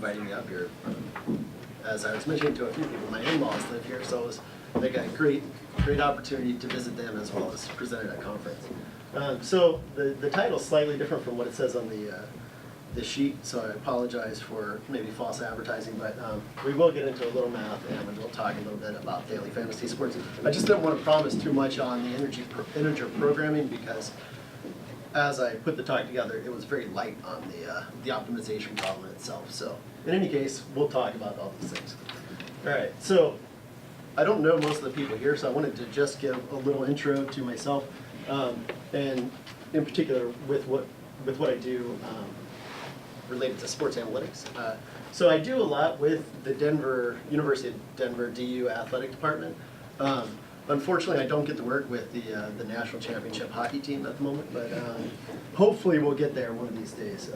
inviting me up here. As I was mentioning to a few people, my in-laws live here, so it was like a great opportunity to visit them as well as present at a conference. So the title's slightly different from what it says on the sheet, so I apologize for maybe false advertising, but we will get into a little math and we'll talk a little bit about daily fantasy sports. I just didn't want to promise too much on the integer programming because as I put the talk together, it was very light on the optimization problem itself. So in any case, we'll talk about all these things. All right, so I don't know most of the people here, so I wanted to just give a little intro to myself, and in particular with what I do related to sports analytics. So I do a lot with the University of Denver DU athletic department. Unfortunately, I don't get to work with the national championship hockey team at the moment, but hopefully we'll get there one of these days.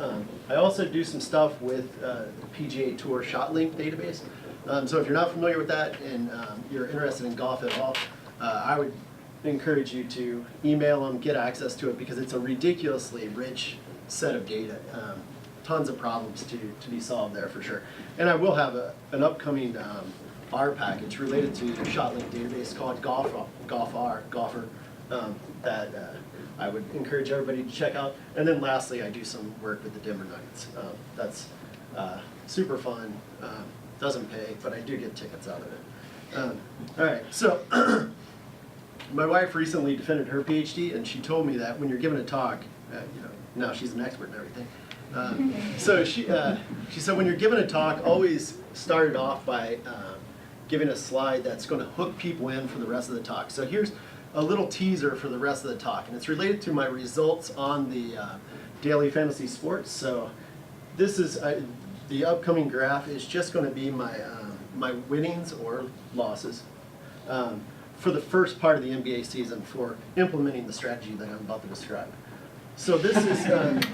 I also do some stuff with the PGA Tour ShotLink database. So if you're not familiar with that and you're interested in golf at all, I would encourage you to email them, get access to it, because it's a ridiculously rich set of data. Tons of problems to be solved there for sure. And I will have an upcoming R package related to the ShotLink database called Golfer, that I would encourage everybody to check out. And then lastly, I do some work with the Denver Nuggets. That's super fun. Doesn't pay, but I do get tickets out of it. All right, so my wife recently defended her PhD, and she told me that when you're giving a talk, now she's an expert in everything. So she said when you're giving a talk, always start it off by giving a slide that's going to hook people in for the rest of the talk. So here's a little teaser for the rest of the talk, and it's related to my results on the daily fantasy sports. So this is the upcoming graph is just going to be my winnings or losses for the first part of the NBA season for implementing the strategy that I'm about to describe. So this is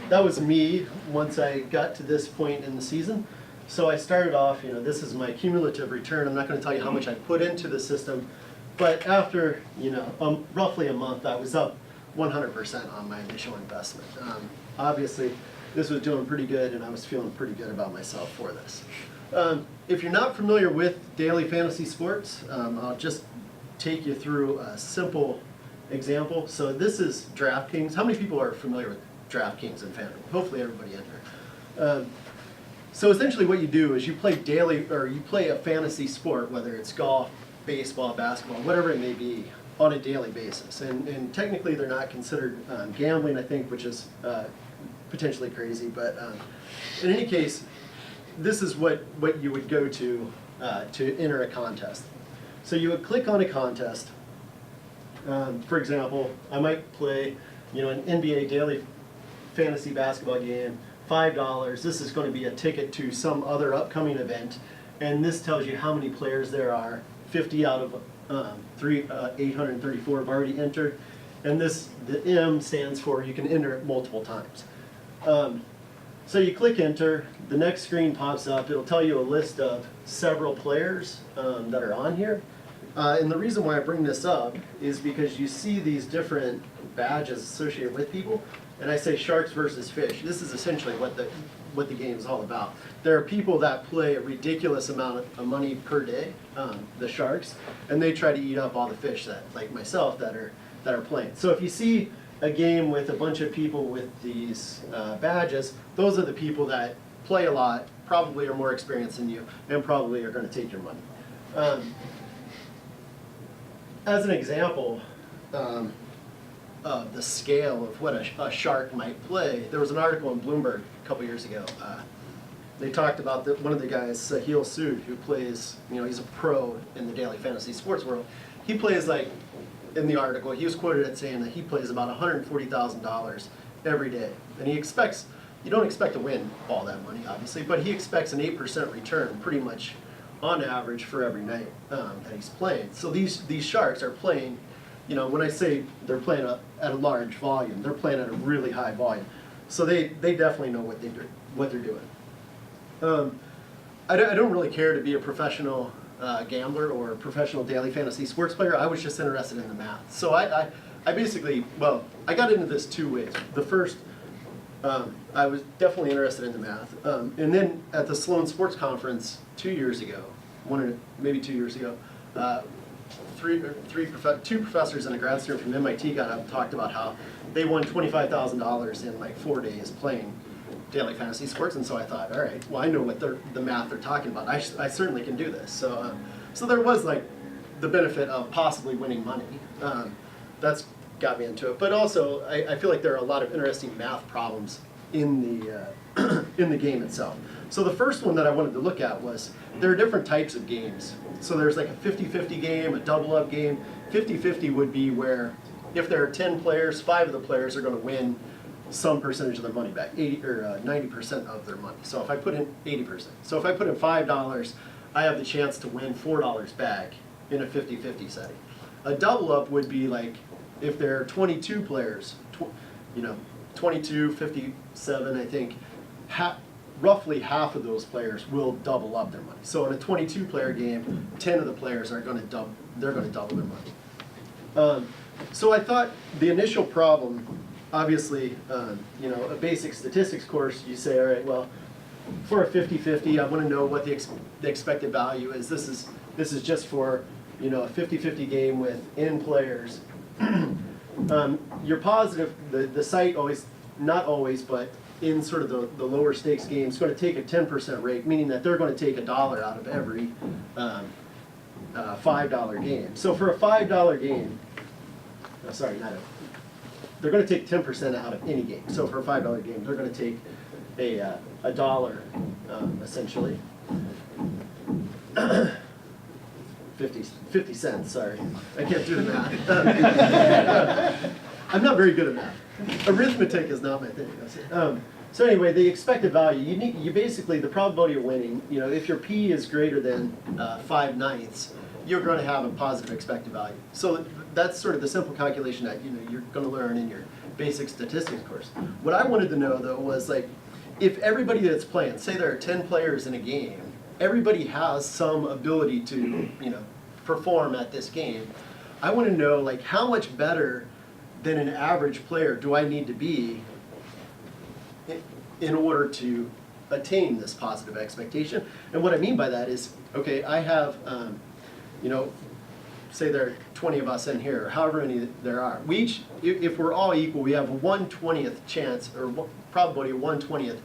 that was me once I got to this point in the season. So I started off, this is my cumulative return. I'm not going to tell you how much I put into the system, but after, roughly a month, I was up 100% on my initial investment. Obviously, this was doing pretty good, and I was feeling pretty good about myself for this. If you're not familiar with daily fantasy sports, I'll just take you through a simple example. So this is DraftKings. How many people are familiar with DraftKings and FanDuel? Hopefully everybody in here. So essentially what you do is you play you play a fantasy sport, whether it's golf, baseball, basketball, whatever it may be, on a daily basis. And technically they're not considered gambling, I think, which is potentially crazy. But in any case, this is what you would go to enter a contest. So you would click on a contest. For example, I might play an NBA daily fantasy basketball game, $5. This is going to be a ticket to some other upcoming event, and this tells you how many players there are. 50 out of 834 have already entered, and the M stands for you can enter it multiple times. So you click enter, the next screen pops up. It'll tell you a list of several players that are on here. And the reason why I bring this up is because you see these different badges associated with people, and I say sharks versus fish. This is essentially what the game is all about. There are people that play a ridiculous amount of money per day, the sharks, and they try to eat up all the fish that, like myself, that are playing. So if you see a game with a bunch of people with these badges, those are the people that play a lot, probably are more experienced than you, and probably are going to take your money. As an example of the scale of what a shark might play, there was an article in Bloomberg a couple years ago. They talked about one of the guys, Sahil Sood, who plays, he's a pro in the daily fantasy sports world. He plays in the article, he was quoted as saying that he plays about $140,000 every day. And you don't expect to win all that money, obviously, but he expects an 8% return pretty much on average for every night that he's playing. So these sharks are playing, when I say they're playing at a large volume, they're playing at a really high volume. So they definitely know what they're doing. I don't really care to be a professional gambler or a professional daily fantasy sports player. I was just interested in the math. So I basically, I got into this two ways. The first, I was definitely interested in the math. And then at the Sloan Sports Conference 2 years ago, maybe 2 years ago, two professors and a grad student from MIT got up and talked about how they won $25,000 in like 4 days playing daily fantasy sports. And so I thought, all right, well, I know what the math they're talking about. I certainly can do this. So, so there was like the benefit of possibly winning money. That's got me into it. But also, I feel like there are a lot of interesting math problems in the in the game itself. So the first one that I wanted to look at was there are different types of games. So there's like a 50-50 game, a double-up game. 50-50 would be where if there are 10 players, 5 of the players are going to win some percentage of their money back, 80 or 90% of their money. So if I put in 80%, so if I put in $5, I have the chance to win $4 back in a 50-50 setting. A double-up would be like if there are 22 players, 22, 57, I think, roughly half of those players will double up their money. So in a 22-player game, 10 of the players are going to double their money. So I thought the initial problem, obviously, a basic statistics course, you say, all right, well, for a 50-50, I want to know what the expected value is. This is just for a 50-50 game with n players. You're positive the site always, not always, but in sort of the lower stakes games, going to take a 10% rate, meaning that they're going to take $1 out of every $5 game. So for a $5 game, they're going to take 10% out of any game. So for a $5 game, they're going to take a dollar, essentially. 50 cents, sorry. I can't do the math. I'm not very good at math. Arithmetic is not my thing. So anyway, the expected value, you basically, the probability of winning, if your P is greater than 5/9, you're going to have a positive expected value. So that's sort of the simple calculation that you're going to learn in your basic statistics course. What I wanted to know though was like, if everybody that's playing, say there are 10 players in a game, everybody has some ability to perform at this game. I want to know like how much better than an average player do I need to be in order to attain this positive expectation. And what I mean by that is, okay, I have, say there are 20 of us in here, or however many there are. We each, if we're all equal, we have a 1/20th chance, or probability of 1/20th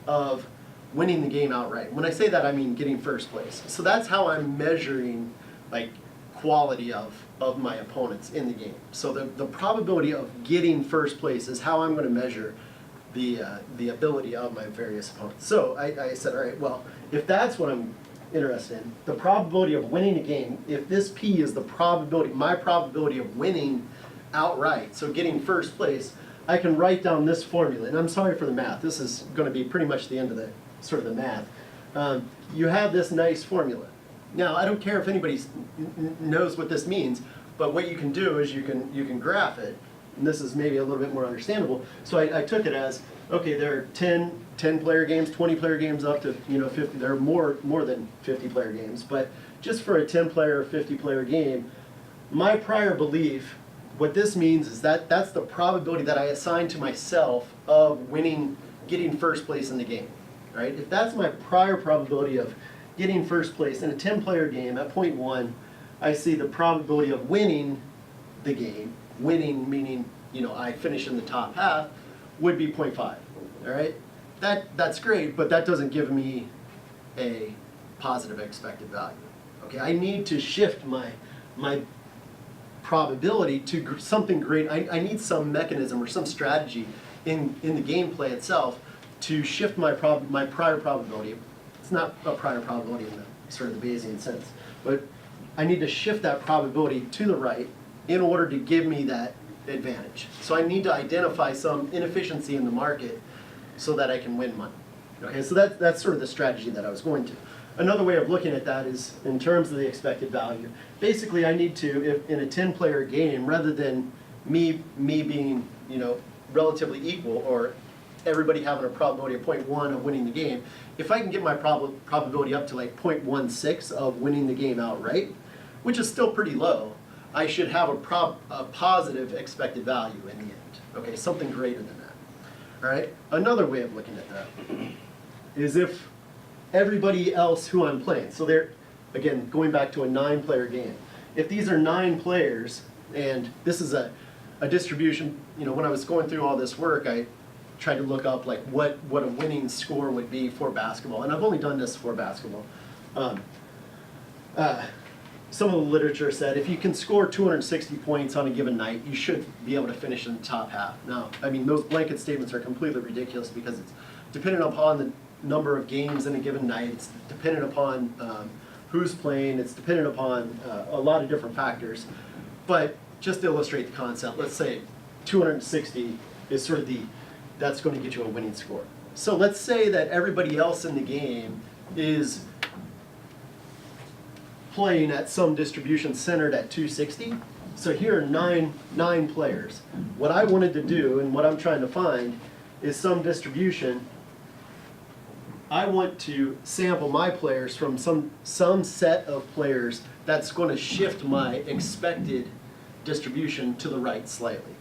of winning the game outright. When I say that, I mean getting first place. So that's how I'm measuring like quality of my opponents in the game. So the probability of getting first place is how I'm going to measure the ability of my various opponents. So I said, all right, well, if that's what I'm interested in, the probability of winning a game, if this P is the probability, my probability of winning outright, so getting first place, I can write down this formula. And I'm sorry for the math. This is going to be pretty much the end of the sort of the math. You have this nice formula. Now, I don't care if anybody knows what this means, but what you can do is you can graph it, and this is maybe a little bit more understandable. So I took it as, okay, there are 10-player games, 20-player games up to 50. There are more than 50-player games, but just for a 10-player or 50-player game, my prior belief, what this means is that that's the probability that I assign to myself of winning, getting first place in the game, right? If that's my prior probability of getting first place in a 10-player game at 0.1, I see the probability of winning the game, winning meaning I finish in the top half, would be 0.5. All right, that's great, but that doesn't give me a positive expected value. Okay, I need to shift my probability to something great. I need some mechanism or some strategy in the gameplay itself to shift my prior probability. It's not a prior probability in the sort of the Bayesian sense, but I need to shift that probability to the right in order to give me that advantage. So I need to identify some inefficiency in the market so that I can win money. Okay, so that's sort of the strategy that I was going to. Another way of looking at that is in terms of the expected value. Basically, I need to, if in a 10-player game, rather than me being relatively equal, or everybody having a probability of 0.1 of winning the game, if I can get my probability up to like 0.16 of winning the game outright, which is still pretty low, I should have a positive expected value in the end. Okay, something greater than that. All right. Another way of looking at that is if everybody else who I'm playing, so they're, again, going back to a 9-player game. If these are 9 players, and this is a distribution, when I was going through all this work, I tried to look up like what a winning score would be for basketball, and I've only done this for basketball. Some of the literature said if you can score 260 points on a given night, you should be able to finish in the top half. Now, I mean, those blanket statements are completely ridiculous because it's dependent upon the number of games in a given night. It's dependent upon who's playing. It's dependent upon a lot of different factors. But just to illustrate the concept, let's say 260 is sort of that's going to get you a winning score. So let's say that everybody else in the game is playing at some distribution centered at 260. So here are nine players. What I wanted to do and what I'm trying to find is some distribution. I want to sample my players from some set of players that's going to shift my expected distribution to the right slightly.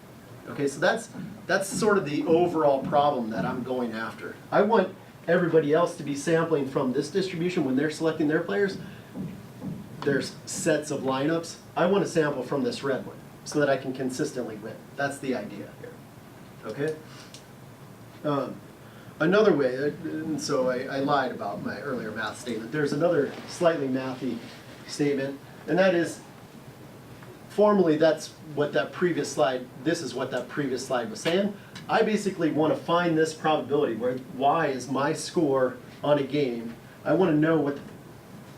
Okay, so that's sort of the overall problem that I'm going after. I want everybody else to be sampling from this distribution when they're selecting their players. There's sets of lineups. I want to sample from this red one so that I can consistently win. That's the idea here. Okay? Another way, and so I lied about my earlier math statement. There's another slightly mathy statement, and that is formally that's what that previous slide, this is what that previous slide was saying. I basically want to find this probability where y is my score on a game. I want to know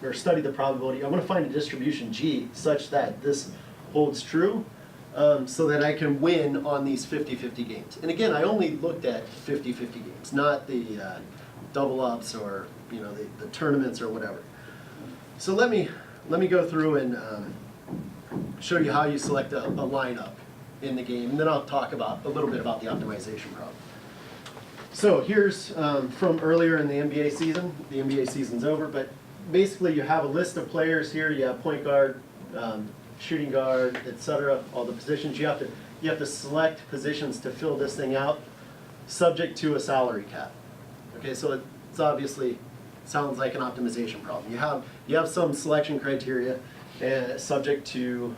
or study the probability. I want to find a distribution G such that this holds true so that I can win on these 50-50 games. And again, I only looked at 50-50 games, not the double ups or the tournaments or whatever. So let me go through and show you how you select a lineup in the game, and then I'll talk a little bit about the optimization problem. So here's from earlier in the NBA season. The NBA season's over, but basically you have a list of players here. You have point guard, shooting guard, etc. All the positions. You have to select positions to fill this thing out, subject to a salary cap. Okay, so it's obviously sounds like an optimization problem. You have some selection criteria, subject to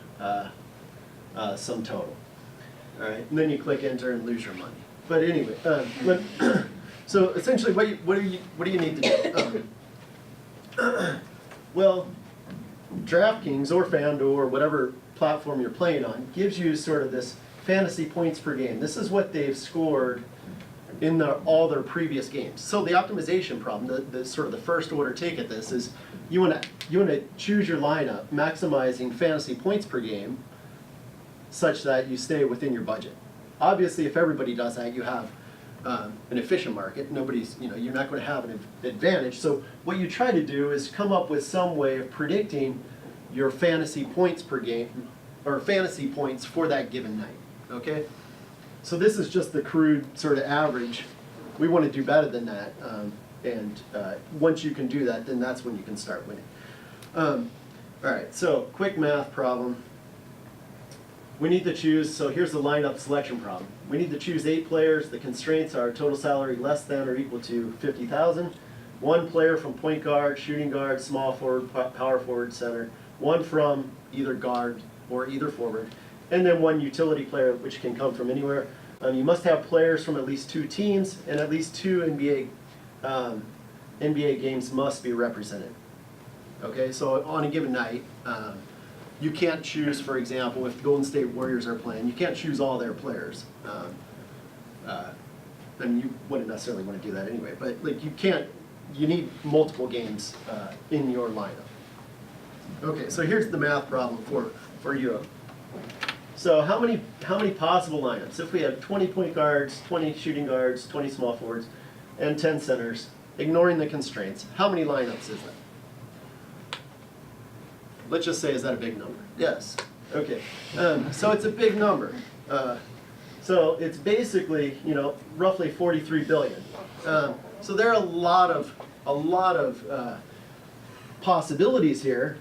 some total. All right, and then you click enter and lose your money. But anyway, so essentially, what do you need to do? Well, DraftKings or FanDuel or whatever platform you're playing on gives you sort of this fantasy points per game. This is what they've scored in all their previous games. So the optimization problem, the sort of the first order take at this is you want to choose your lineup, maximizing fantasy points per game, such that you stay within your budget. Obviously, if everybody does that, you have an efficient market. You're not going to have an advantage. So what you try to do is come up with some way of predicting your fantasy points per game, or fantasy points for that given night. Okay. So this is just the crude sort of average. We want to do better than that, and once you can do that, then that's when you can start winning. All right, so quick math problem. We need to choose, so here's the lineup selection problem. We need to choose 8 players. The constraints are total salary less than or equal to $50,000. 1 player from point guard, shooting guard, small forward, power forward, center. 1 from either guard or either forward. And then 1 utility player, which can come from anywhere. You must have players from at least 2 teams, and at least 2 NBA games must be represented. Okay, so on a given night, you can't choose, for example, if the Golden State Warriors are playing, you can't choose all their players. And you wouldn't necessarily want to do that anyway, but you need multiple games in your lineup. Okay, so here's the math problem for you. So how many possible lineups? If we have 20 point guards, 20 shooting guards, 20 small forwards, and 10 centers, ignoring the constraints, how many lineups is that? Let's just say, is that a big number? Yes. Okay. So it's a big number. So it's basically, roughly 43 billion. So there are a lot of possibilities here.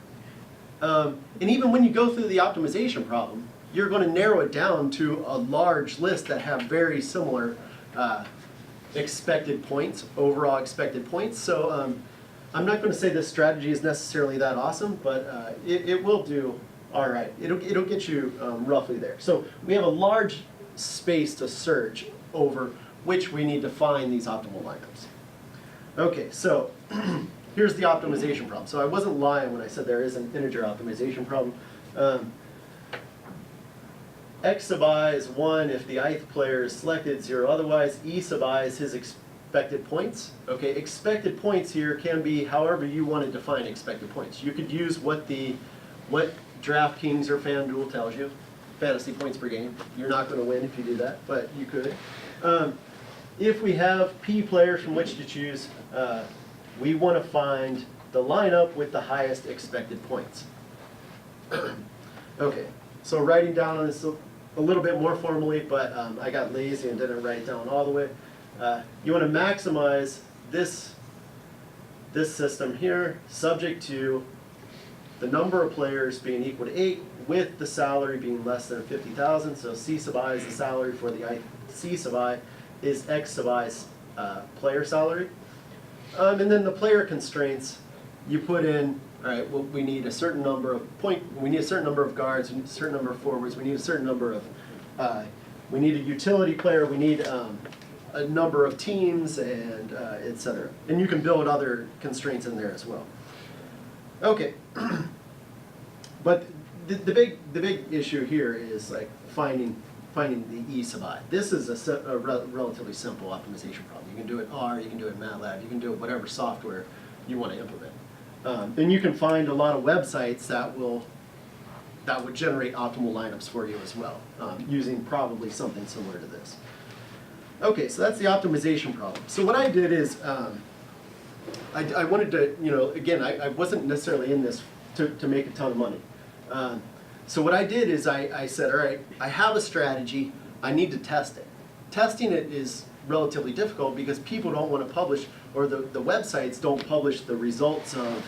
And even when you go through the optimization problem, you're going to narrow it down to a large list that have very similar expected points, overall expected points. So I'm not going to say this strategy is necessarily that awesome, but it will do all right. It'll get you roughly there. So we have a large space to search over which we need to find these optimal lineups. Okay, so here's the optimization problem. So I wasn't lying when I said there is an integer optimization problem. X sub I is 1 if the ith player is selected, 0 otherwise. E sub I is his expected points. Okay, expected points here can be however you want to define expected points. You could use what DraftKings or FanDuel tells you, fantasy points per game. You're not going to win if you do that, but you could. If we have P players from which to choose, we want to find the lineup with the highest expected points. Okay, so writing down on this a little bit more formally, but I got lazy and didn't write it down all the way. You want to maximize this system here, subject to the number of players being equal to 8, with the salary being less than 50,000. So C sub I is the salary for the I. C sub I is X sub I's player salary. And then the player constraints, you put in, all right, well, we need a certain number of we need a certain number of guards, we need a certain number of forwards, we need a certain number of, we need a utility player, we need a number of teams, and et cetera. And you can build other constraints in there as well. Okay, but the big issue here is like finding the E sub I. This is a relatively simple optimization problem. You can do it R, you can do it in MATLAB, you can do it whatever software you want to implement. And you can find a lot of websites that would generate optimal lineups for you as well, using probably something similar to this. Okay, so that's the optimization problem. So what I did is I wanted to, again, I wasn't necessarily in this to make a ton of money. So what I did is I said, all right, I have a strategy, I need to test it. Testing it is relatively difficult because people don't want to publish, or the websites don't publish the results of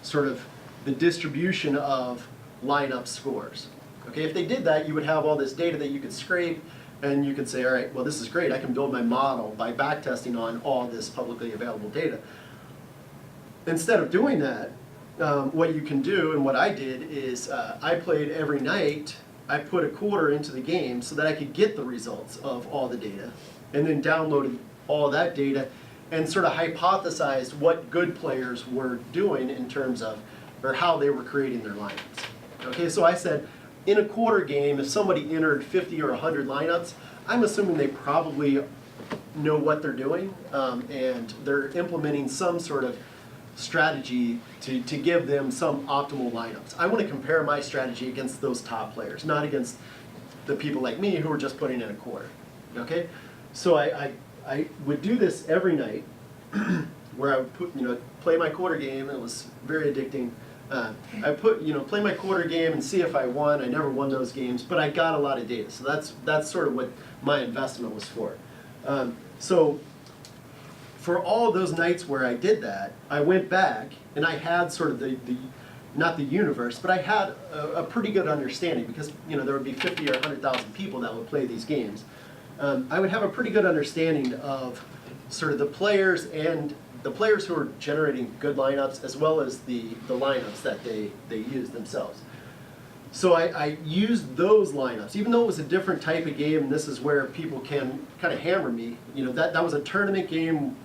sort of the distribution of lineup scores. Okay, if they did that, you would have all this data that you could scrape, and you could say, all right, well, this is great, I can build my model by backtesting on all this publicly available data. Instead of doing that, what you can do, and what I did, is I played every night. I put a quarter into the game so that I could get the results of all the data, and then downloaded all that data and sort of hypothesized what good players were doing in terms of, or how they were creating their lineups. Okay, so I said, in a quarter game, if somebody entered 50 or 100 lineups, I'm assuming they probably know what they're doing, and they're implementing some sort of strategy to give them some optimal lineups. I want to compare my strategy against those top players, not against the people like me who are just putting in a quarter. Okay, so I would do this every night, where I would play my quarter game. It was very addicting. I play my quarter game and see if I won. I never won those games, but I got a lot of data. So that's sort of what my investment was for. So for all those nights where I did that, I went back and I had sort of not the universe, but I had a pretty good understanding, because there would be 50 or 100,000 people that would play these games. I would have a pretty good understanding of sort of the players, and the players who are generating good lineups, as well as the lineups that they use themselves. So I used those lineups, even though it was a different type of game, and this is where people can kind of hammer me. That was a tournament game.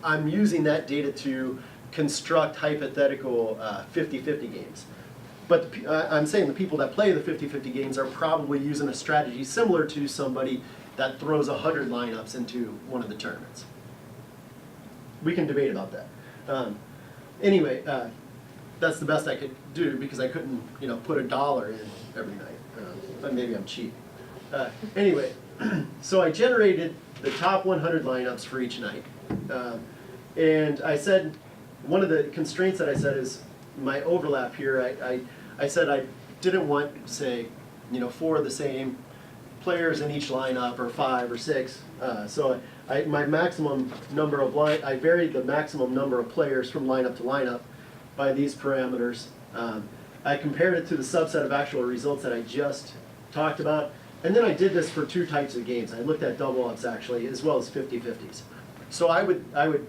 I'm using that data to construct hypothetical 50-50 games. But I'm saying the people that play the 50-50 games are probably using a strategy similar to somebody that throws 100 lineups into one of the tournaments. We can debate about that. Anyway, that's the best I could do, because I couldn't, put $1 in every night. But maybe I'm cheap. Anyway, so I generated the top 100 lineups for each night. And I said, one of the constraints that I said is my overlap here. I said I didn't want, say, 4 of the same players in each lineup, or 5 or 6. So my maximum number of I varied the maximum number of players from lineup to lineup by these parameters. I compared it to the subset of actual results that I just talked about. And then I did this for 2 types of games. I looked at double ups, actually, as well as 50-50s. so I would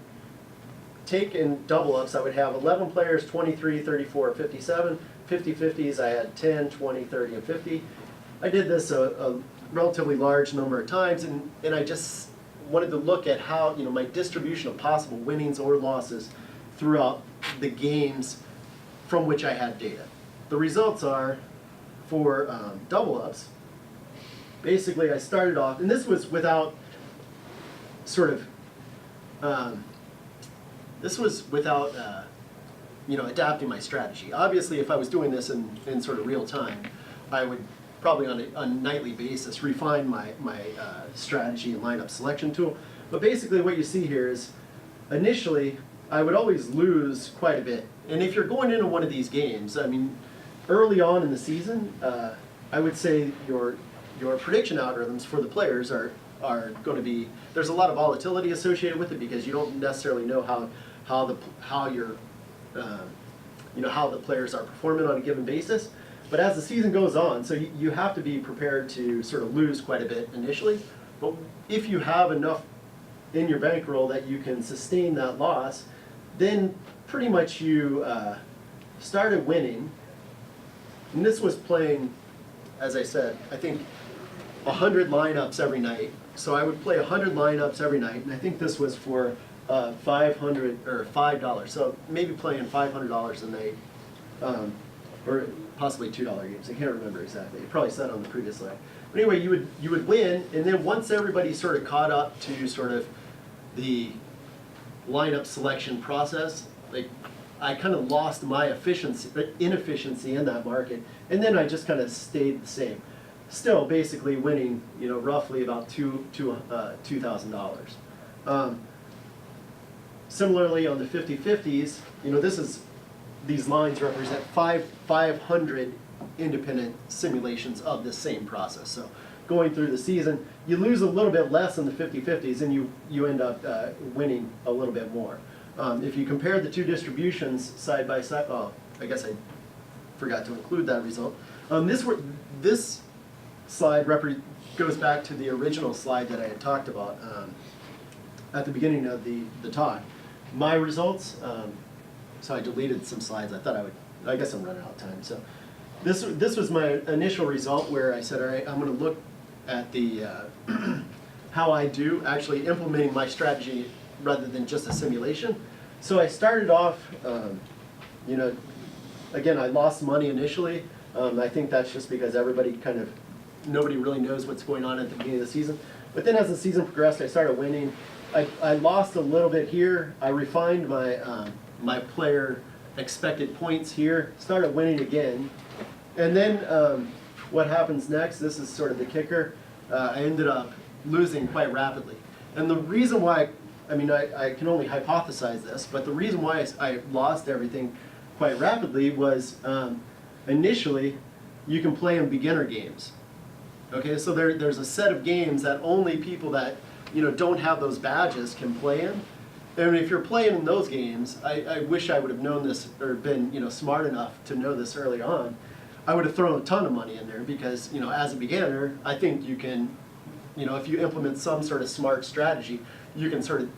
take in double ups, I would have 11 players, 23, 34, 57. 50-50s, I had 10, 20, 30, and 50. I did this a relatively large number of times, and I just wanted to look at how, my distribution of possible winnings or losses throughout the games from which I had data. The results are, for double ups, basically I started off, and this was without adapting my strategy. Obviously, if I was doing this in sort of real time, I would probably on a nightly basis refine my strategy and lineup selection tool. But basically what you see here is, initially, I would always lose quite a bit. And if you're going into one of these games, I mean, early on in the season, I would say your prediction algorithms for the players are going to be, there's a lot of volatility associated with it because you don't necessarily know how the players are performing on a given basis. But as the season goes on, so you have to be prepared to sort of lose quite a bit initially. But if you have enough in your bankroll that you can sustain that loss, then pretty much you started winning. And this was playing, as I said, I think 100 lineups every night. So I would play 100 lineups every night, and I think this was for $500 or $5. So maybe playing $500 a night, or possibly $2 games. I can't remember exactly. It probably said on the previous slide. But anyway, you would win, and then once everybody sort of caught up to sort of the lineup selection process, like I kind of lost my inefficiency in that market, and then I just kind of stayed the same. Still, basically winning, roughly about $2,000. Similarly, on the 50-50s, these lines represent 500 independent simulations of the same process. So going through the season, you lose a little bit less in the 50-50s, and you end up winning a little bit more. If you compare the two distributions side by side, I guess I forgot to include that result. This slide goes back to the original slide that I had talked about at the beginning of the talk. My results, so I deleted some slides. I guess I'm running out of time. So this was my initial result where I said, all right, I'm going to look at the how I do actually implementing my strategy rather than just a simulation. So I started off, again, I lost money initially. I think that's just because nobody really knows what's going on at the beginning of the season. But then as the season progressed, I started winning. I lost a little bit here. I refined my player expected points here, started winning again. And then what happens next, this is sort of the kicker, I ended up losing quite rapidly. And the reason why, I can only hypothesize this, but the reason why I lost everything quite rapidly was initially you can play in beginner games. Okay, so there's a set of games that only people that don't have those badges can play in. And if you're playing in those games, I wish I would have known this or been smart enough to know this early on. I would have thrown a ton of money in there because as a beginner, I think you can, if you implement some sort of smart strategy, you can sort of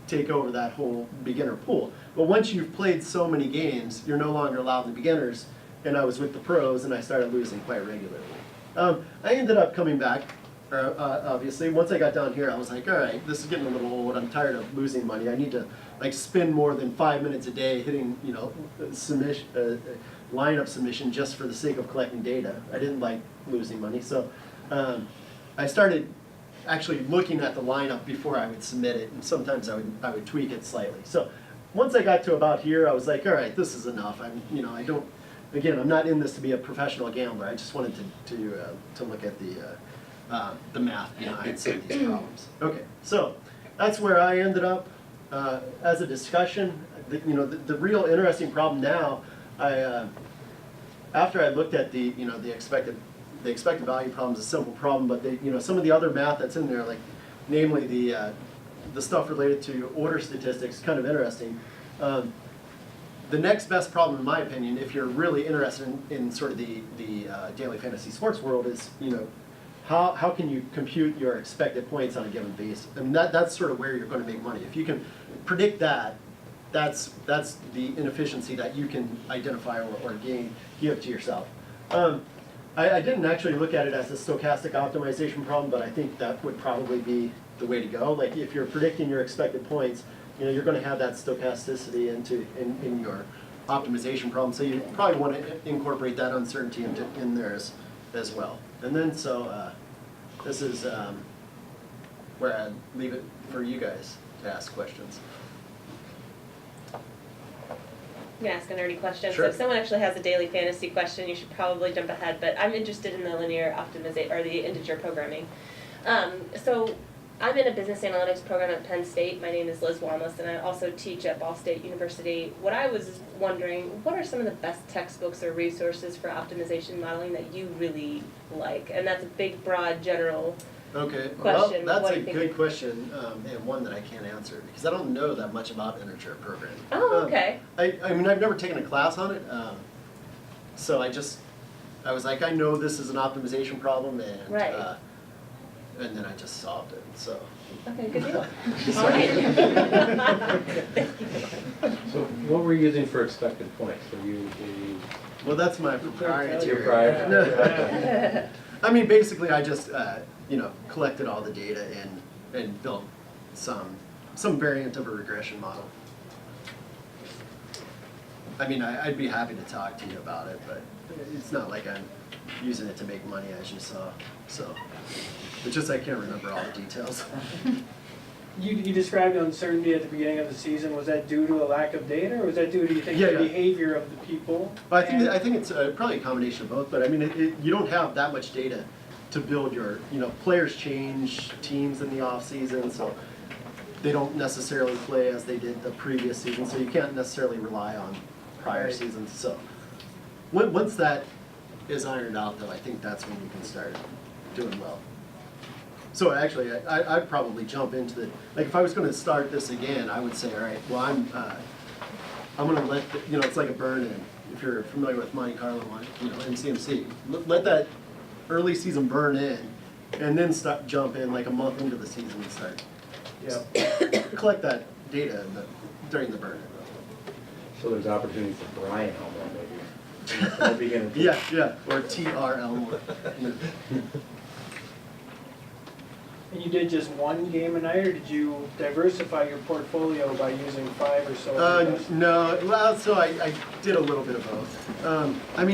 take over that whole beginner pool. But once you've played so many games, you're no longer allowed the beginners. And I was with the pros, and I started losing quite regularly. I ended up coming back. Obviously, once I got down here, I was like, all right, this is getting a little old. I'm tired of losing money. I need to spend more than 5 minutes a day hitting lineup submission just for the sake of collecting data. I didn't like losing money, so I started actually looking at the lineup before I would submit it, and sometimes I would tweak it slightly. So once I got to about here, I was like, all right, this is enough. I'm not in this to be a professional gambler. I just wanted to look at the math behind some of these problems. Okay, so that's where I ended up as a discussion. The real interesting problem now, after I looked at the expected value problem is a simple problem, but some of the other math that's in there, like namely the stuff related to order statistics, is kind of interesting. The next best problem, in my opinion, if you're really interested in sort of the daily fantasy sports world, is how can you compute your expected points on a given base? And that's sort of where you're going to make money. If you can predict that, that's the inefficiency that you can identify or give to yourself. I didn't actually look at it as a stochastic optimization problem, but I think that would probably be the way to go. Like if you're predicting your expected points, you're going to have that stochasticity in your optimization problem. So you probably want to incorporate that uncertainty in there as well. And then this is where I'd leave it for you guys to ask questions. I'm going to ask a nerdy question. Sure. So if someone actually has a daily fantasy question, you should probably jump ahead, but I'm interested in the linear optimization, or the integer programming. So I'm in a business analytics program at Penn State. My name is Liz Warmless, and I also teach at Ball State University. What I was wondering, what are some of the best textbooks or resources for optimization modeling that you really like? And that's a big, broad, general question. Well, that's a good question, and one that I can't answer because I don't know that much about integer programming. Oh, okay. I mean, I've never taken a class on it, so I was like, I know this is an optimization problem, and right. And then I just solved it. So. Okay, good deal. All right. So what were you using for expected points? Well, that's my proprietary. Your proprietary. I mean, basically, I just collected all the data and built some variant of a regression model. I mean, I'd be happy to talk to you about it, but it's not like I'm using it to make money, as you saw. So it's just I can't remember all the details. You described uncertainty at the beginning of the season. Was that due to a lack of data, or was that due to, you think, the behavior of the people? Well, I think it's probably a combination of both. But I mean, you don't have that much data to build your, players change teams in the off season, so they don't necessarily play as they did the previous season. So you can't necessarily rely on prior seasons. So once that is ironed out, though, I think that's when you can start doing well. So actually, I'd probably jump into the, like if I was going to start this again, I would say, all right, well, I'm going to let, it's like a burn-in. If you're familiar with Monte Carlo, MCMC, let that early season burn in, and then jump in like a month into the season and start collect that data during the burn-in. So there's opportunity for Brian Elmore maybe at the beginning. Yeah, or TR Elmore. And you did just one game a night, or did you diversify your portfolio by using 5 or so? No, well, so I did a little bit of both. I mean.